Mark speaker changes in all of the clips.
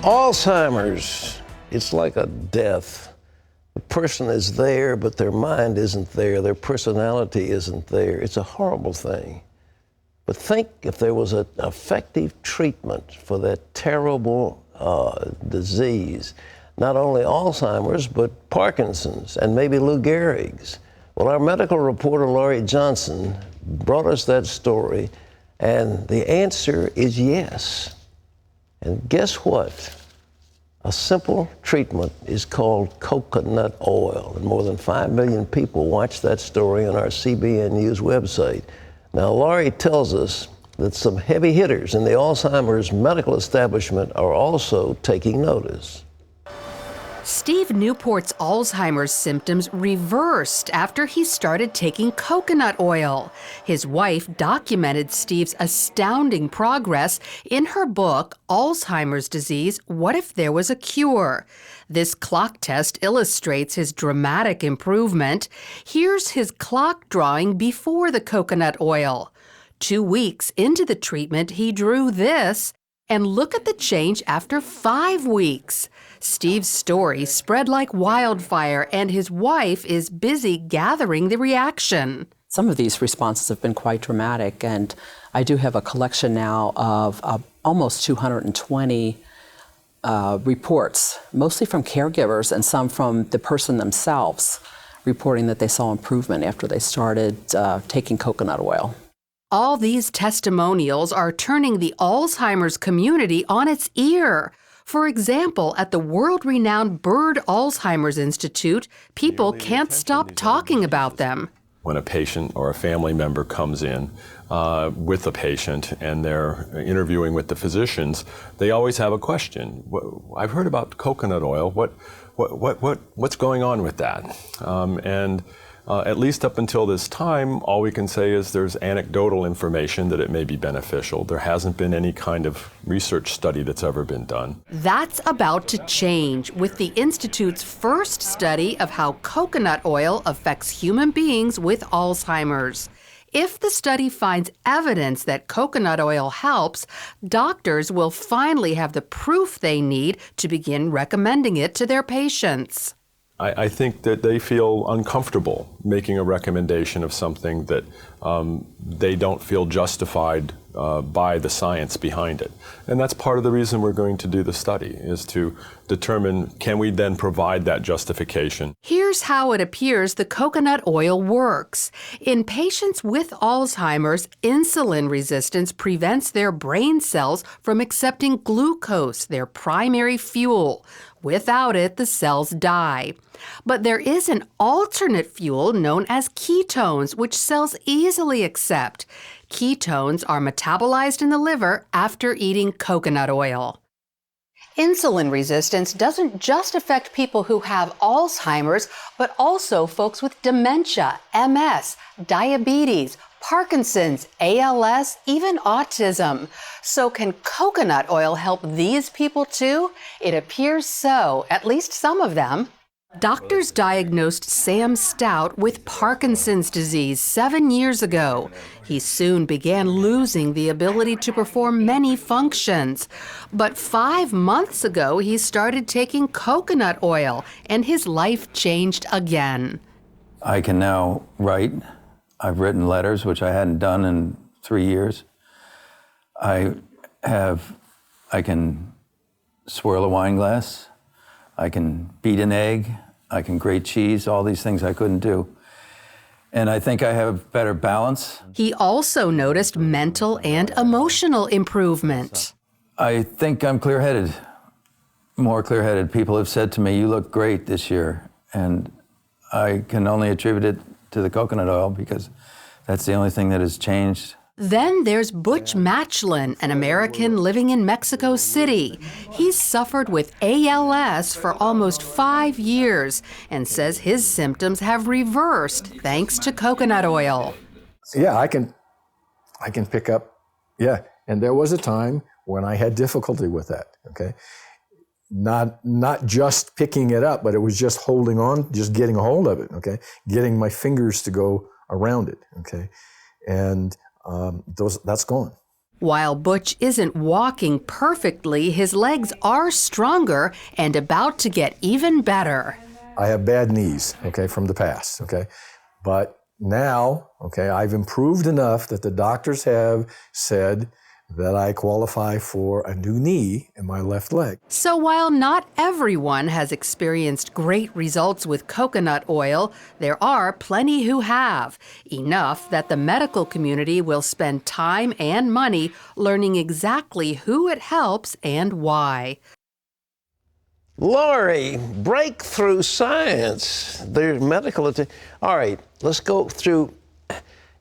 Speaker 1: Alzheimer's, it's like a death. The person is there, but their mind isn't there. Their personality isn't there. It's a horrible thing. But think if there was an effective treatment for that terrible disease, not only Alzheimer's, but Parkinson's and maybe Lou Gehrig's. Well, our medical reporter, Laurie Johnson, brought us that story, and the answer is yes. And guess what? A simple treatment is called coconut oil, and more than 5 million people watched that story on our CBN News website. Now, Laurie tells us that some heavy hitters in the Alzheimer's medical establishment are also taking notice.
Speaker 2: Steve Newport's Alzheimer's symptoms reversed after he started taking coconut oil. His wife documented Steve's astounding progress in her book, Alzheimer's Disease, What If There Was a Cure? This clock test illustrates his dramatic improvement. Here's his clock drawing before the coconut oil. 2 weeks into the treatment, he drew this. And look at the change after 5 weeks. Steve's story spread like wildfire, and his wife is busy gathering the reaction.
Speaker 3: Some of these responses have been quite dramatic, and I do have a collection now of almost 220 reports, mostly from caregivers and some from the person themselves, reporting that they saw improvement after they started taking coconut oil.
Speaker 2: All these testimonials are turning the Alzheimer's community on its ear. For example, at the world-renowned Bird Alzheimer's Institute, people can't stop talking about them.
Speaker 4: When a patient or a family member comes in with the patient and they're interviewing with the physicians, they always have a question. I've heard about coconut oil. What's going on with that? At least up until this time, all we can say is there's anecdotal information that it may be beneficial. There hasn't been any kind of research study that's ever been done.
Speaker 2: That's about to change with the Institute's first study of how coconut oil affects human beings with Alzheimer's. If the study finds evidence that coconut oil helps, doctors will finally have the proof they need to begin recommending it to their patients.
Speaker 4: I think that they feel uncomfortable making a recommendation of something that they don't feel justified by the science behind it. And that's part of the reason we're going to do the study, is to determine, can we then provide that justification?
Speaker 2: Here's how it appears the coconut oil works. In patients with Alzheimer's, insulin resistance prevents their brain cells from accepting glucose, their primary fuel. Without it, the cells die. But there is an alternate fuel known as ketones, which cells easily accept. Ketones are metabolized in the liver after eating coconut oil. Insulin resistance doesn't just affect people who have Alzheimer's, but also folks with dementia, MS, diabetes, Parkinson's, ALS, even autism. So can coconut oil help these people too? It appears so, at least some of them. Doctors diagnosed Sam Stout with Parkinson's disease 7 years ago. He soon began losing the ability to perform many functions. But 5 months ago, he started taking coconut oil, and his life changed again.
Speaker 5: I can now write. I've written letters, which I hadn't done in 3 years. I can swirl a wine glass. I can beat an egg. I can grate cheese, all these things I couldn't do. And I think I have better balance.
Speaker 2: He also noticed mental and emotional improvement.
Speaker 5: I think I'm clear-headed, more clear-headed. People have said to me, you look great this year. And I can only attribute it to the coconut oil because that's the only thing that has changed.
Speaker 2: Then there's Butch Matchlin, an American living in Mexico City. He's suffered with ALS for almost 5 years and says his symptoms have reversed thanks to coconut oil.
Speaker 6: Yeah, I can pick up, and there was a time when I had difficulty with that, okay? Not just picking it up, but it was just holding on, just getting a hold of it, okay? Getting my fingers to go around it, okay? And that's gone.
Speaker 2: While Butch isn't walking perfectly, his legs are stronger and about to get even better.
Speaker 6: I have bad knees, okay, from the past, okay? But now, okay, I've improved enough that the doctors have said that I qualify for a new knee in my left leg.
Speaker 2: So while not everyone has experienced great results with coconut oil, there are plenty who have. Enough that the medical community will spend time and money learning exactly who it helps and why.
Speaker 1: Lori, breakthrough science. There's medical. All right, let's go through.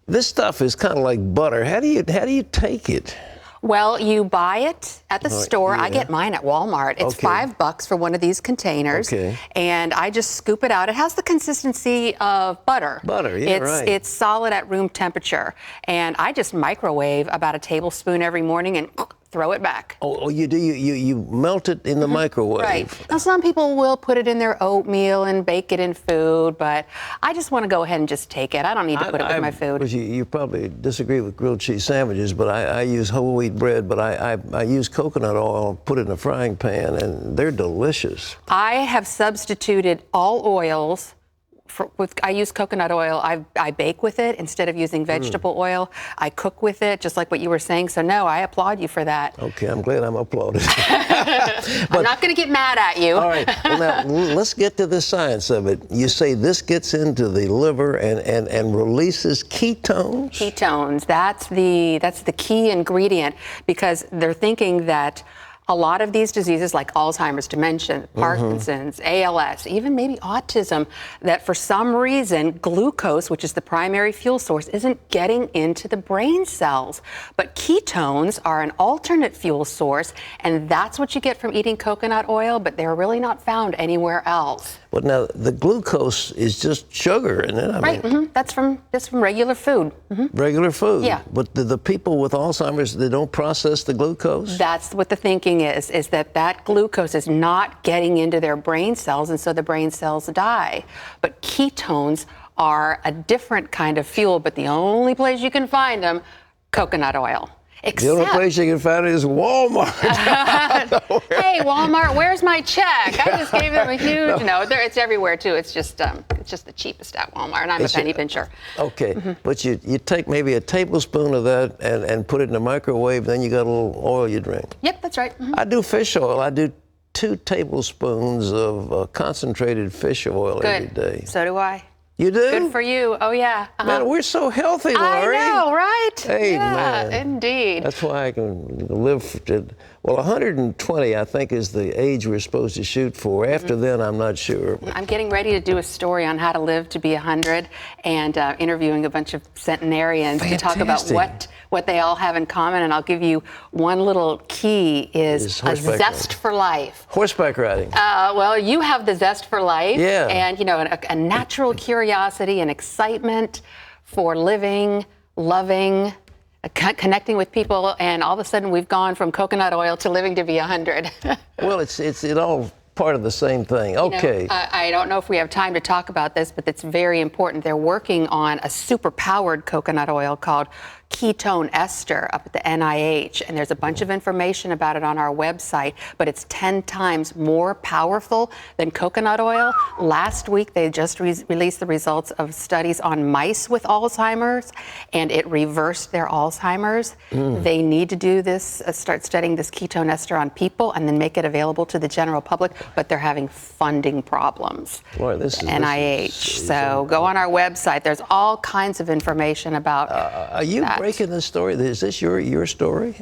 Speaker 1: This stuff is kind of like butter. How do you take it?
Speaker 7: Well, you buy it at the store.
Speaker 1: yeah.
Speaker 7: I get mine at Walmart. It's
Speaker 1: Okay.
Speaker 7: $5 for one of these containers.
Speaker 1: Okay.
Speaker 7: And I just scoop it out. It has the consistency of butter.
Speaker 1: Butter, yeah, right.
Speaker 7: It's solid at room temperature. And I just microwave about a tablespoon every morning and throw it back.
Speaker 1: Oh, you do? You melt it in the microwave.
Speaker 7: Right. Now, some people will put it in their oatmeal and bake it in food, but I just want to go ahead and just take it. I don't need to put it with my food.
Speaker 1: You probably disagree with grilled cheese sandwiches, but I use whole wheat bread, but I use coconut oil, put it in a frying pan, and they're delicious.
Speaker 7: I have substituted all oils. I use coconut oil. I bake with it instead of using vegetable oil. I cook with it, just like what you were saying. So no, I applaud you for that.
Speaker 1: Okay, I'm glad I'm applauded.
Speaker 7: I'm not going to get mad at you.
Speaker 1: All right, well now let's get to the science of it. You say this gets into the liver and releases ketones?
Speaker 7: Ketones, that's the key ingredient, because they're thinking that a lot of these diseases like Alzheimer's, dementia, Parkinson's, ALS, even maybe autism, that for some reason glucose, which is the primary fuel source, isn't getting into the brain cells. But ketones are an alternate fuel source, and that's what you get from eating coconut oil, but they're really not found anywhere else.
Speaker 1: But now the glucose is just sugar, isn't it? I mean,
Speaker 7: That's from regular food.
Speaker 1: regular food.
Speaker 7: Yeah.
Speaker 1: But the people with Alzheimer's, they don't process the glucose?
Speaker 7: That's what the thinking is that glucose is not getting into their brain cells, and so the brain cells die. But ketones are a different kind of fuel, but the only place you can find them, coconut oil.
Speaker 1: The only place you can find it is Walmart.
Speaker 7: Hey, Walmart, where's my check? I just gave them a huge it's everywhere too. It's just the cheapest at Walmart, and I'm a penny pincher.
Speaker 1: Okay, but you take maybe a tablespoon of that and put it in the microwave, then you got a little oil you drink.
Speaker 7: Yep, that's right.
Speaker 1: I do fish oil. I do 2 tablespoons of concentrated fish oil every day.
Speaker 7: So do I.
Speaker 1: You do?
Speaker 7: Good for you. Oh, yeah.
Speaker 1: Man, we're so healthy, Lori.
Speaker 7: I know, right?
Speaker 1: Hey,
Speaker 7: yeah,
Speaker 1: man.
Speaker 7: Indeed.
Speaker 1: That's why I can live to, 120, I think, is the age we're supposed to shoot for. After then, I'm not sure.
Speaker 7: I'm getting ready to do a story on how to live to be 100 and interviewing a bunch of centenarians to talk about what they all have in common. And I'll give you one little key is a zest for life.
Speaker 1: Horseback riding.
Speaker 7: Well, you have the zest for life.
Speaker 1: Yeah.
Speaker 7: And, a natural curiosity and excitement for living, loving, connecting with people, and all of a sudden we've gone from coconut oil to living to be 100.
Speaker 1: Well, it's all part of the same thing. Okay.
Speaker 7: I don't know if we have time to talk about this, but it's very important. They're working on a super-powered coconut oil called ketone ester up at the NIH, and there's a bunch of information about it on our website, but it's 10 times more powerful than coconut oil. Last week, they just released the results of studies on mice with Alzheimer's, and it reversed their Alzheimer's. They need to do this, start studying this ketone ester on people, and then make it available to the general public, but they're having funding problems.
Speaker 1: Boy, this is
Speaker 7: NIH. So go on our website. There's all kinds of information about
Speaker 1: Are you breaking this story? Is this your story?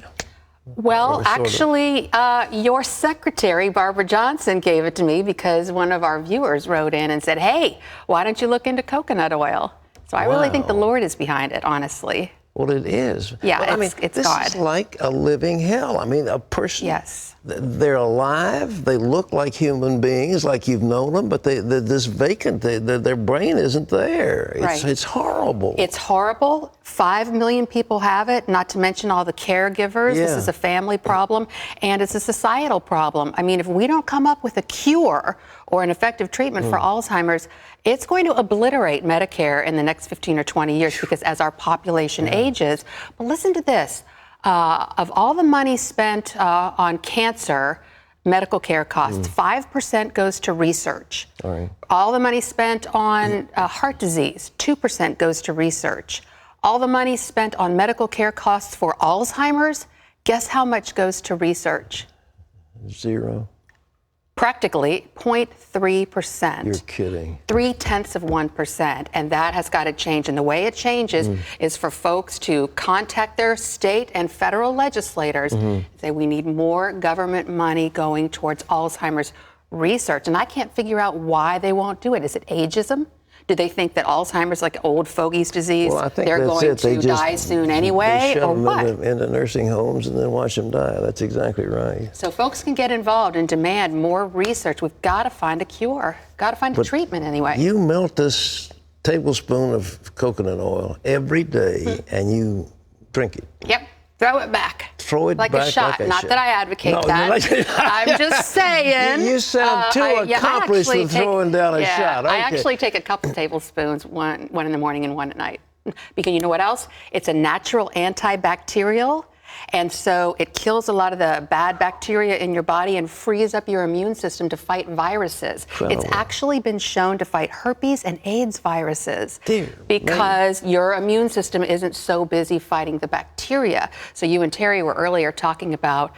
Speaker 7: Well, actually, your secretary, Barbara Johnson, gave it to me because one of our viewers wrote in and said, hey, why don't you look into coconut oil? So I really think the Lord is behind it, honestly.
Speaker 1: Well, it is.
Speaker 7: Yeah,
Speaker 1: well,
Speaker 7: it's
Speaker 1: this
Speaker 7: God.
Speaker 1: is like a living hell. I mean, a person.
Speaker 7: Yes.
Speaker 1: They're alive. They look like human beings, like you've known them, but they're this vacant. Their brain isn't there. It's horrible.
Speaker 7: It's horrible. 5 million people have it, not to mention all the caregivers.
Speaker 1: Yeah.
Speaker 7: This is a family problem, and it's a societal problem. I mean, if we don't come up with a cure or an effective treatment for Alzheimer's, it's going to obliterate Medicare in the next 15 or 20 years because as our population ages. But listen to this. Of all the money spent on cancer, medical care costs, 5% goes to research.
Speaker 1: All right.
Speaker 7: All the money spent on heart disease, 2% goes to research. All the money spent on medical care costs for Alzheimer's, guess how much goes to research?
Speaker 1: 0.
Speaker 7: Practically 0.3%.
Speaker 1: You're kidding.
Speaker 7: 0.3%. And that has got to change. And the way it changes is for folks to contact their state and federal legislators and say, we need more government money going towards Alzheimer's research. And I can't figure out why they won't do it. Is it ageism? Do they think that Alzheimer's like old fogey's disease?
Speaker 1: Well, I think
Speaker 7: they're
Speaker 1: that's
Speaker 7: going
Speaker 1: it. They
Speaker 7: to
Speaker 1: just,
Speaker 7: die soon anyway,
Speaker 1: they shove
Speaker 7: or
Speaker 1: them
Speaker 7: what?
Speaker 1: into nursing homes and then watch them die. That's exactly right.
Speaker 7: So folks can get involved and demand more research. We've got to find a cure. Got to find a treatment anyway.
Speaker 1: You melt this tablespoon of coconut oil every day and you drink it.
Speaker 7: Yep. Throw it back.
Speaker 1: Throw it
Speaker 7: like
Speaker 1: back
Speaker 7: a shot.
Speaker 1: like a
Speaker 7: Not
Speaker 1: shot.
Speaker 7: that I advocate
Speaker 1: No,
Speaker 7: that. I'm just saying.
Speaker 1: You sound too accomplished with throwing down a shot. Okay.
Speaker 7: I actually take a couple tablespoons, one in the morning and one at night. Because you know what else? It's a natural antibacterial. And so it kills a lot of the bad bacteria in your body and frees up your immune system to fight viruses.
Speaker 1: Incredible.
Speaker 7: It's actually been shown to fight herpes and AIDS viruses
Speaker 1: Because
Speaker 7: your immune system isn't so busy fighting the bacteria. So you and Terry were earlier talking about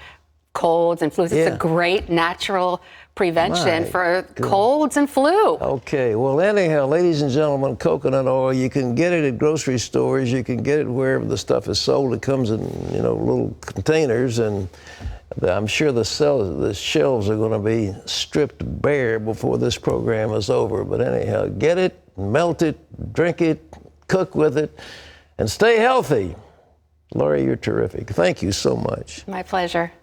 Speaker 7: colds and flus. It's a great natural prevention for colds and flu.
Speaker 1: Okay, well, anyhow, ladies and gentlemen, coconut oil, you can get it at grocery stores. You can get it wherever the stuff is sold. It comes in, little containers, and I'm sure the shelves are going to be stripped bare before this program is over. But anyhow, get it, melt it, drink it, cook with it, and stay healthy. Laurie, you're terrific. Thank you so much.
Speaker 7: My pleasure.